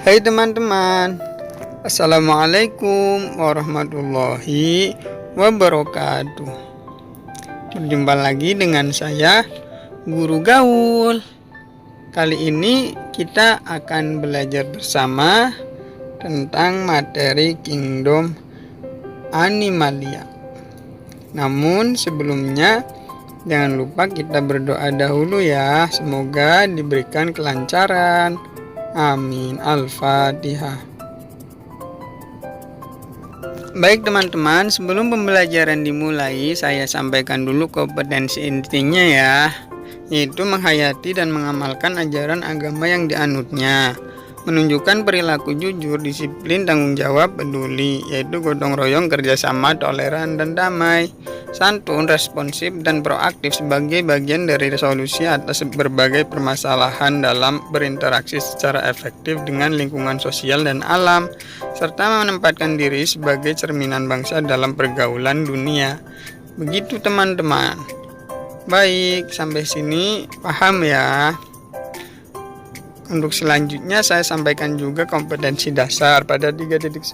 Hai teman-teman, Assalamualaikum warahmatullahi wabarakatuh. Berjumpa lagi dengan saya, Guru Gaul. Kali ini kita akan belajar bersama tentang materi Kingdom Animalia. Namun sebelumnya, jangan lupa kita berdoa dahulu ya. Semoga diberikan kelancaran. Amin. Al-Fatihah. Baik teman-teman, sebelum pembelajaran dimulai, saya sampaikan dulu kompetensi intinya ya, yaitu menghayati dan mengamalkan ajaran agama yang dianutnya, menunjukkan perilaku jujur, disiplin, tanggung jawab, peduli, yaitu gotong royong, kerjasama, toleran, dan damai, santun, responsif, dan proaktif sebagai bagian dari resolusi atas berbagai permasalahan dalam berinteraksi secara efektif dengan lingkungan sosial dan alam, serta menempatkan diri sebagai cerminan bangsa dalam pergaulan dunia. Begitu teman-teman. Baik, sampai sini paham ya. Untuk selanjutnya saya sampaikan juga kompetensi dasar pada 3.9,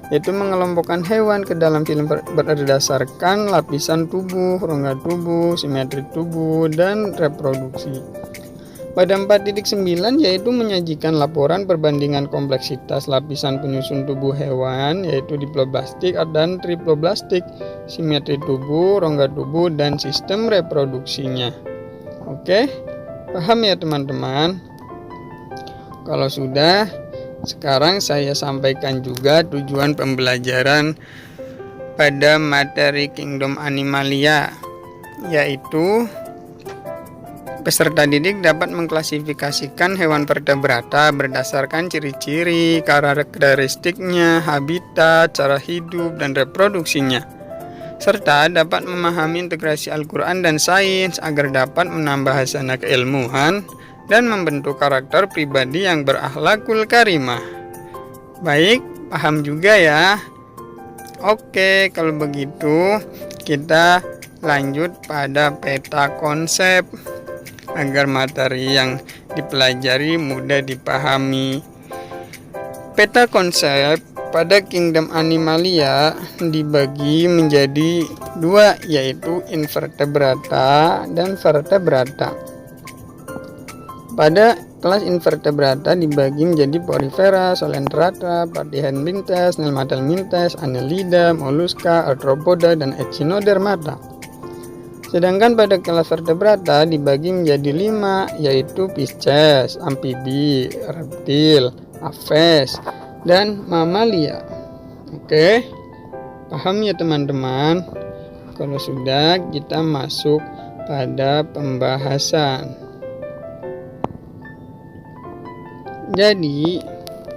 yaitu mengelompokkan hewan ke dalam film berdasarkan lapisan tubuh, rongga tubuh, simetri tubuh, dan reproduksi. Pada 4.9 yaitu menyajikan laporan perbandingan kompleksitas lapisan penyusun tubuh hewan, yaitu diploblastik dan triploblastik, simetri tubuh, rongga tubuh, dan sistem reproduksinya. Oke, paham ya teman-teman? Kalau sudah, sekarang saya sampaikan juga tujuan pembelajaran pada materi Kingdom Animalia, yaitu peserta didik dapat mengklasifikasikan hewan vertebrata berdasarkan ciri-ciri, karakteristiknya, habitat, cara hidup, dan reproduksinya, serta dapat memahami integrasi Al-Quran dan sains agar dapat menambah hasanah keilmuan dan membentuk karakter pribadi yang berakhlakul karimah. Baik, paham juga ya? Oke, kalau begitu kita lanjut pada peta konsep agar materi yang dipelajari mudah dipahami. Peta konsep pada Kingdom Animalia dibagi menjadi dua, yaitu invertebrata dan vertebrata. Pada kelas invertebrata dibagi menjadi Porifera, Coelenterata, Platyhelminthes, Nemathelminthes, Annelida, Mollusca, Arthropoda, dan Echinodermata. Sedangkan pada kelas vertebrata dibagi menjadi 5, yaitu Pisces, amfibi, reptil, aves, dan mamalia. Oke, paham ya teman-teman? Kalau sudah, kita masuk pada pembahasan. Jadi,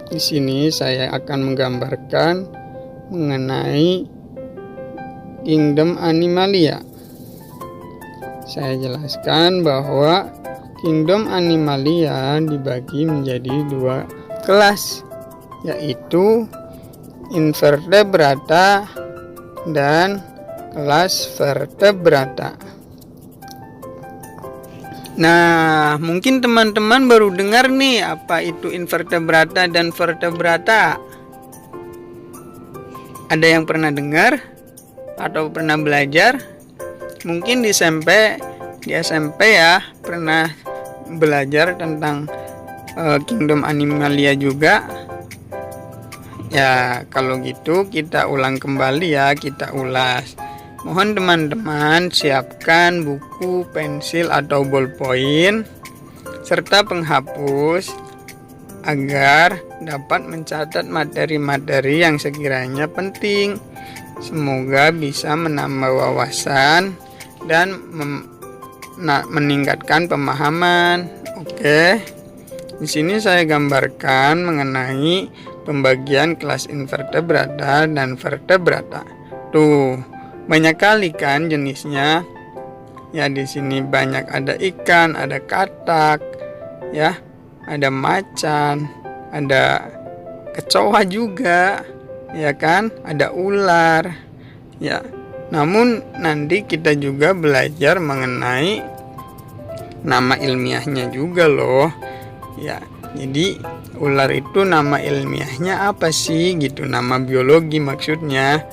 di sini saya akan menggambarkan mengenai Kingdom Animalia. Saya jelaskan bahwa Kingdom Animalia dibagi menjadi dua kelas, yaitu invertebrata dan kelas vertebrata. Nah, mungkin teman-teman baru dengar nih apa itu invertebrata dan vertebrata. Ada yang pernah dengar atau pernah belajar? Mungkin di SMP ya pernah belajar tentang Kingdom Animalia juga. Ya, kalau gitu kita ulang kembali ya, kita ulas. Mohon teman-teman siapkan buku, pensil, atau ballpoint serta penghapus agar dapat mencatat materi-materi yang sekiranya penting. Semoga bisa menambah wawasan dan meningkatkan pemahaman. Oke. Di sini saya gambarkan mengenai pembagian kelas invertebrata dan vertebrata. Tuh, banyak kali kan jenisnya. Ya, di sini banyak, ada ikan, ada katak, ya, ada macan, ada kecoa juga, ya kan, ada ular. Ya, namun nanti kita juga belajar mengenai nama ilmiahnya juga loh. Ya, Jadi ular itu nama ilmiahnya apa sih gitu, nama biologi maksudnya.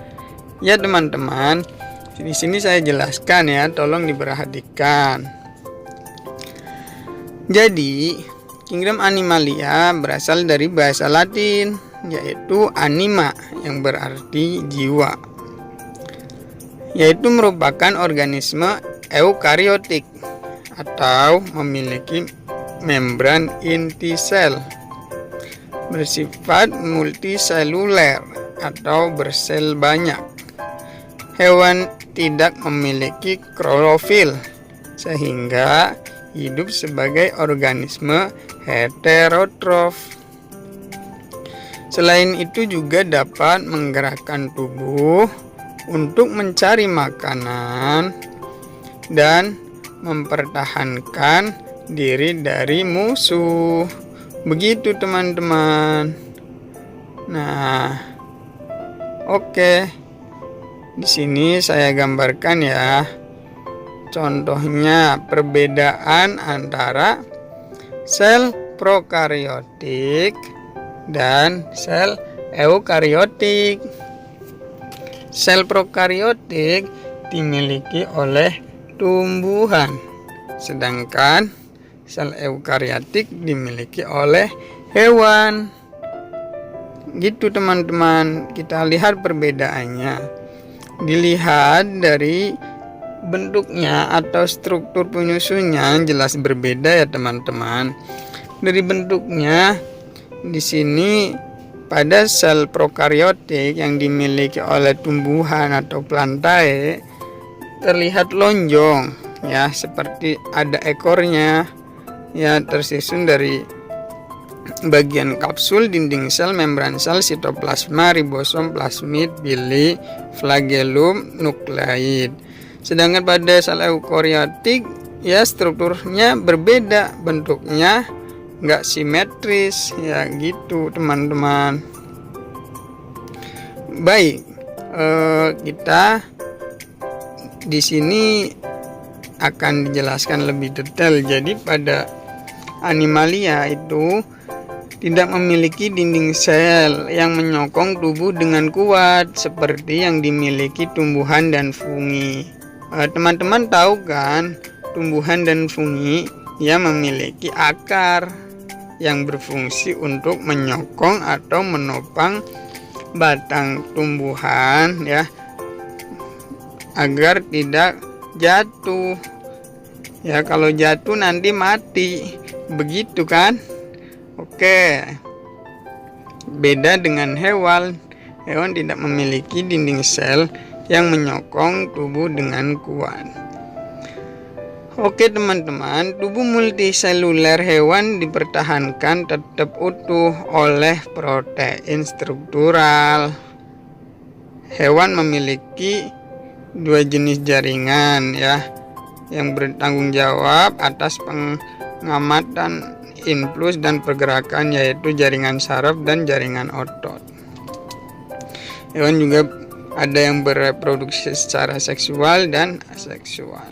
Ya teman-teman, di sini saya jelaskan ya, tolong diperhatikan. Jadi kingdom Animalia berasal dari bahasa Latin, yaitu anima yang berarti jiwa, yaitu merupakan organisme eukariotik atau memiliki membran inti sel, bersifat multiseluler atau bersel banyak. Hewan tidak memiliki klorofil sehingga hidup sebagai organisme heterotrof. Selain itu juga dapat menggerakkan tubuh untuk mencari makanan dan mempertahankan diri dari musuh. Begitu teman-teman. Nah, oke. Di sini saya gambarkan ya. Contohnya perbedaan antara sel prokariotik dan sel eukariotik. Sel prokariotik dimiliki oleh tumbuhan, sedangkan sel eukariotik dimiliki oleh hewan. Gitu teman-teman, kita lihat perbedaannya. Dilihat dari bentuknya atau struktur penyusunnya jelas berbeda ya teman-teman. Dari bentuknya di sini pada sel prokariotik yang dimiliki oleh tumbuhan atau plantae terlihat lonjong ya, seperti ada ekornya ya, tersusun dari bagian kapsul, dinding sel, membran sel, sitoplasma, ribosom, plasmid, bili, flagellum, nukleid. Sedangkan pada sel eukariotik ya strukturnya berbeda, bentuknya nggak simetris ya gitu teman-teman. Baik, kita di sini akan dijelaskan lebih detail. Jadi pada Animalia itu tidak memiliki dinding sel yang menyokong tubuh dengan kuat seperti yang dimiliki tumbuhan dan fungi. Teman-teman tahu kan, tumbuhan dan fungi ya memiliki akar yang berfungsi untuk menyokong atau menopang batang tumbuhan ya, agar tidak jatuh. Ya kalau jatuh nanti mati. Begitu kan? Oke. Beda dengan hewan. Hewan tidak memiliki dinding sel yang menyokong tubuh dengan kuat. Oke teman-teman, tubuh multiseluler hewan dipertahankan tetap utuh oleh protein struktural. Hewan memiliki dua jenis jaringan ya, yang bertanggung jawab atas pengamatan impuls dan pergerakan, yaitu jaringan saraf dan jaringan otot. Hewan juga ada yang bereproduksi secara seksual dan aseksual.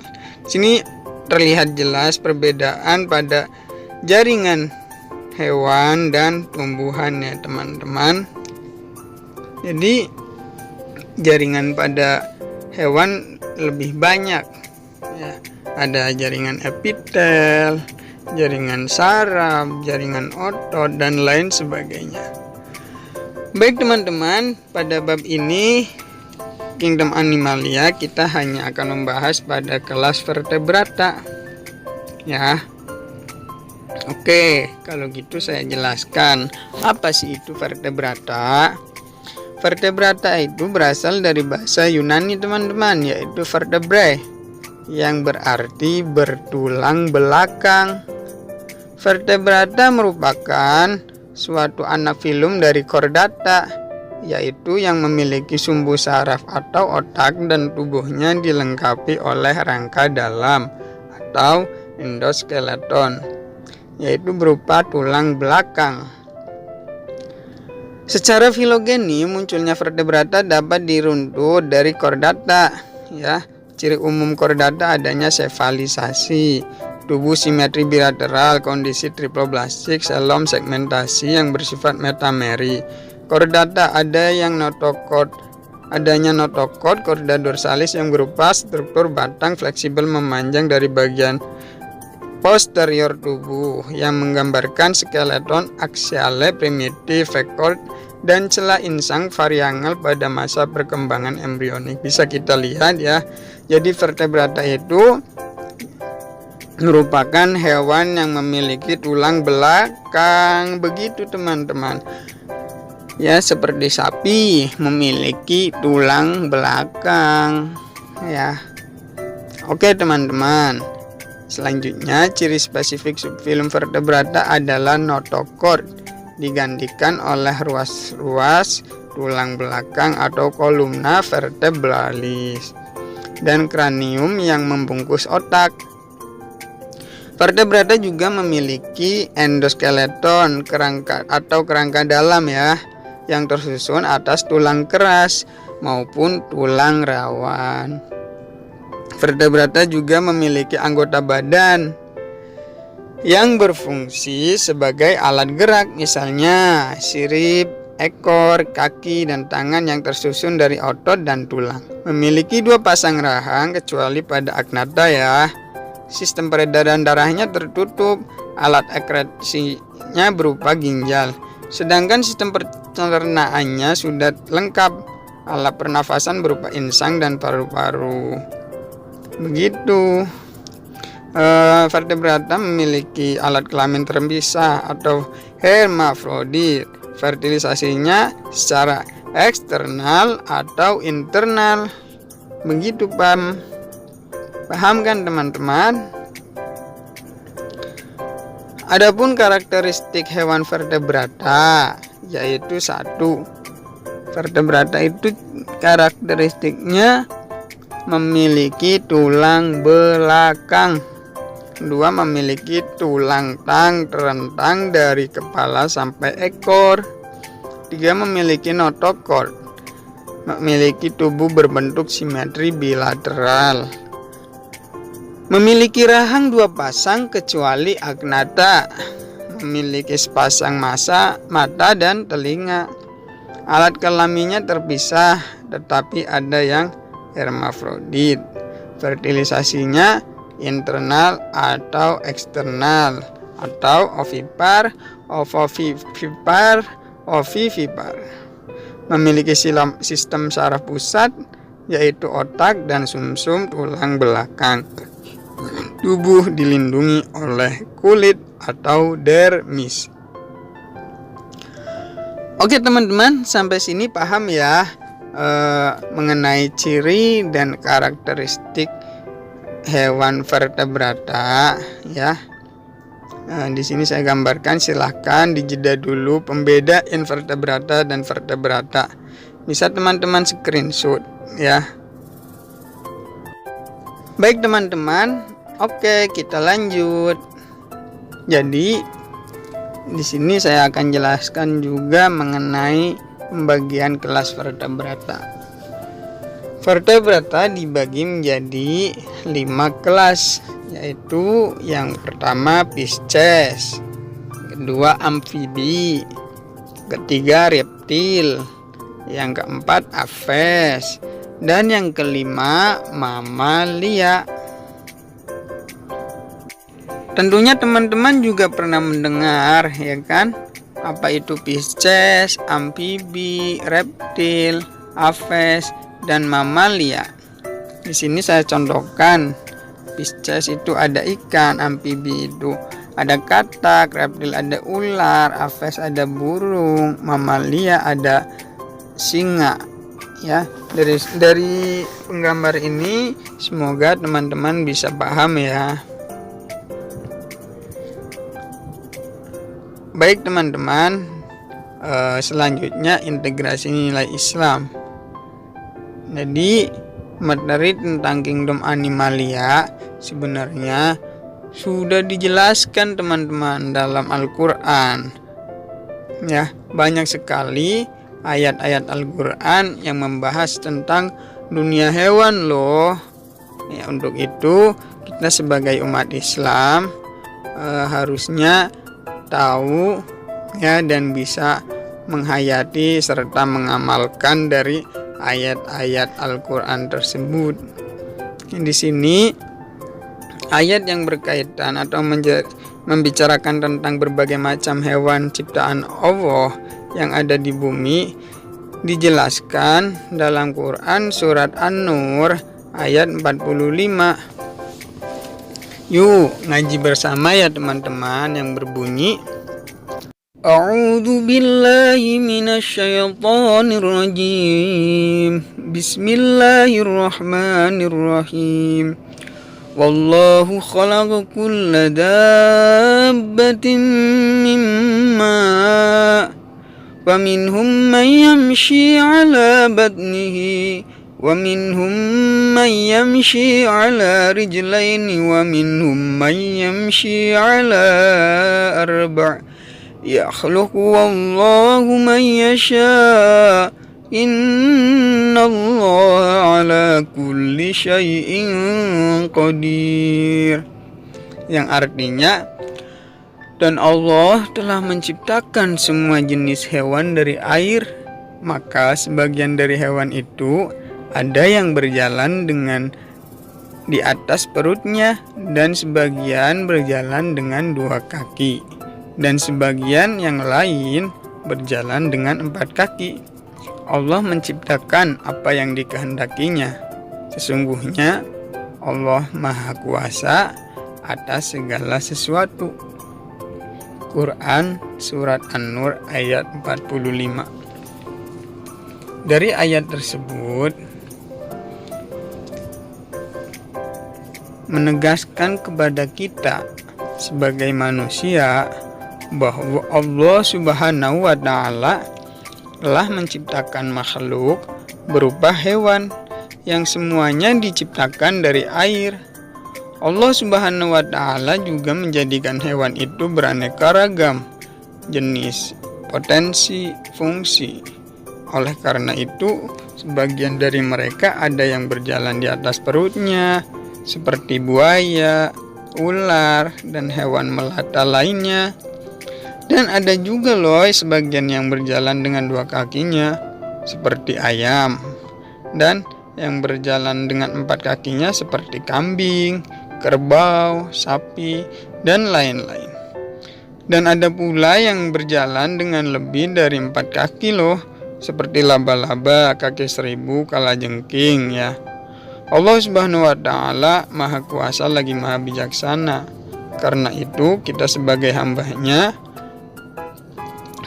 Sini terlihat jelas perbedaan pada jaringan hewan dan tumbuhan ya teman-teman. Jadi jaringan pada hewan lebih banyak ya. Ada jaringan epitel, jaringan saraf, jaringan otot, dan lain sebagainya. Baik teman-teman, pada bab ini Kingdom Animalia kita hanya akan membahas pada kelas vertebrata ya. Oke, kalau gitu saya jelaskan apa sih itu vertebrata. Vertebrata itu berasal dari bahasa Yunani teman-teman, yaitu vertebrae, yang berarti bertulang belakang. Vertebrata merupakan suatu anak filum dari chordata, yaitu yang memiliki sumbu saraf atau otak dan tubuhnya dilengkapi oleh rangka dalam atau endoskeleton, yaitu berupa tulang belakang. Secara filogeni, munculnya vertebrata dapat diruntut dari chordata ya. Ciri umum chordata adanya sefalisasi, tubuh simetri bilateral, kondisi triploblastik, selom segmentasi yang bersifat metameri. Chordata ada yang notokord, adanya notokord chorda dorsalis yang berupa struktur batang fleksibel memanjang dari bagian posterior tubuh yang menggambarkan skeleton aksiale primitif, vekord, dan celah insang variangle pada masa perkembangan embrionik. Bisa kita lihat ya. Jadi vertebrata itu merupakan hewan yang memiliki tulang belakang. Begitu teman-teman. Ya, seperti sapi memiliki tulang belakang ya. Oke teman-teman. Selanjutnya ciri spesifik subfilum vertebrata adalah notochord digantikan oleh ruas-ruas tulang belakang atau kolumna vertebralis dan kranium yang membungkus otak. Vertebrata juga memiliki endoskeleton, kerangka atau kerangka dalam ya, yang tersusun atas tulang keras maupun tulang rawan. Vertebrata juga memiliki anggota badan yang berfungsi sebagai alat gerak, misalnya sirip, ekor, kaki, dan tangan yang tersusun dari otot dan tulang. Memiliki 2 pasang rahang kecuali pada agnatha ya. Sistem peredaran darahnya tertutup, alat ekskresinya berupa ginjal. Sedangkan sistem pencernaannya sudah lengkap, alat pernafasan berupa insang dan paru-paru. Begitu. Vertebrata memiliki alat kelamin terpisah atau hermafrodit. Fertilisasinya secara eksternal atau internal. Begitu paham kan teman-teman? Adapun karakteristik hewan vertebrata yaitu 1. Vertebrata itu karakteristiknya memiliki tulang belakang. 2. Memiliki tulang tang terentang dari kepala sampai ekor. 3. Memiliki notochord. Memiliki tubuh berbentuk simetri bilateral. Memiliki rahang 2 pasang kecuali agnatha. Memiliki sepasang mata dan telinga. Alat kelaminnya terpisah tetapi ada yang hermafrodit. Fertilisasinya internal atau eksternal atau ovipar, ovivipar. Memiliki sistem saraf pusat yaitu otak dan sumsum tulang belakang. Tubuh dilindungi oleh kulit atau dermis. Oke teman-teman, sampai sini paham ya mengenai ciri dan karakteristik hewan vertebrata ya. Di sini saya gambarkan, silahkan dijeda dulu pembeda invertebrata dan vertebrata. Bisa teman-teman screenshot ya. Baik teman-teman, oke kita lanjut. Jadi di sini saya akan jelaskan juga mengenai pembagian kelas vertebrata. Vertebrata dibagi menjadi 5 kelas, yaitu yang pertama Pisces, kedua amfibi, ketiga reptil, yang keempat aves, dan yang kelima mamalia. Tentunya teman-teman juga pernah mendengar ya kan, apa itu Pisces, amfibi, reptil, aves, dan mamalia. Di sini saya contohkan. Pisces itu ada ikan, amfibi itu ada katak, reptil ada ular, aves ada burung, mamalia ada singa. Ya, dari penggambar ini semoga teman-teman bisa paham ya. Baik teman-teman, selanjutnya integrasi nilai Islam. Jadi materi tentang kingdom animalia sebenarnya sudah dijelaskan teman-teman dalam Al-Quran ya. Banyak sekali ayat-ayat Al-Quran yang membahas tentang dunia hewan loh ya. Untuk itu kita sebagai umat Islam harusnya tahu ya dan bisa menghayati serta mengamalkan dari ayat-ayat Al-Quran tersebut. Di sini ayat yang berkaitan atau membicarakan tentang berbagai macam hewan ciptaan Allah yang ada di bumi dijelaskan dalam Quran surat An-Nur ayat 45. Yuk ngaji bersama ya teman-teman, yang berbunyi A'udzu billahi minasyaitonir rajim. Bismillahirrahmanirrahim. Wallahu khalaqa kulla dabbatin mimma wa minhum man yamshi 'ala batnihi wa minhum man yamshi 'ala rijlaini wa minhum man yamshi 'ala arba'. Yakhluqu wallahu man yasha. Innallaha ala kulli syai'in qadir. Yang artinya, dan Allah telah menciptakan semua jenis hewan dari air, maka sebagian dari hewan itu ada yang berjalan dengan di atas perutnya, dan sebagian berjalan dengan 2 kaki, dan sebagian yang lain berjalan dengan 4 kaki. Allah menciptakan apa yang dikehendakinya. Sesungguhnya Allah Maha Kuasa atas segala sesuatu. Quran surat An-Nur ayat 45. Dari ayat tersebut menegaskan kepada kita sebagai manusia bahwa Allah Subhanahu wa Ta'ala telah menciptakan makhluk berupa hewan yang semuanya diciptakan dari air. Allah Subhanahu wa Ta'ala juga menjadikan hewan itu beraneka ragam jenis, potensi, fungsi. Oleh karena itu, sebagian dari mereka ada yang berjalan di atas perutnya seperti buaya, ular, dan hewan melata lainnya. Dan ada juga loh sebagian yang berjalan dengan 2 kakinya seperti ayam, dan yang berjalan dengan 4 kakinya seperti kambing, kerbau, sapi, dan lain-lain. Dan ada pula yang berjalan dengan lebih dari 4 kaki loh, seperti laba-laba, kaki seribu, kalajengking ya. Allah Subhanahu wa Ta'ala Maha Kuasa lagi Maha Bijaksana. Karena itu kita sebagai hambanya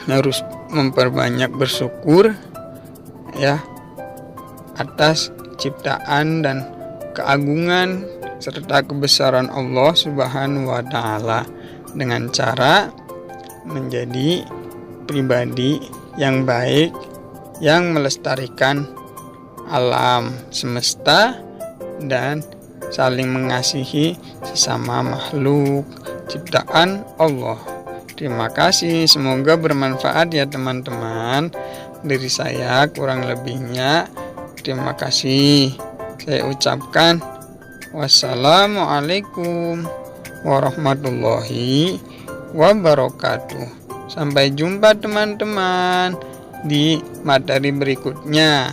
harus memperbanyak bersyukur ya atas ciptaan dan keagungan serta kebesaran Allah Subhanahu wa Ta'ala dengan cara menjadi pribadi yang baik yang melestarikan alam semesta dan saling mengasihi sesama makhluk ciptaan Allah. Terima kasih, semoga bermanfaat ya teman-teman. Dari saya kurang lebihnya terima kasih. Saya ucapkan wassalamualaikum warahmatullahi wabarakatuh. Sampai jumpa teman-teman di materi berikutnya.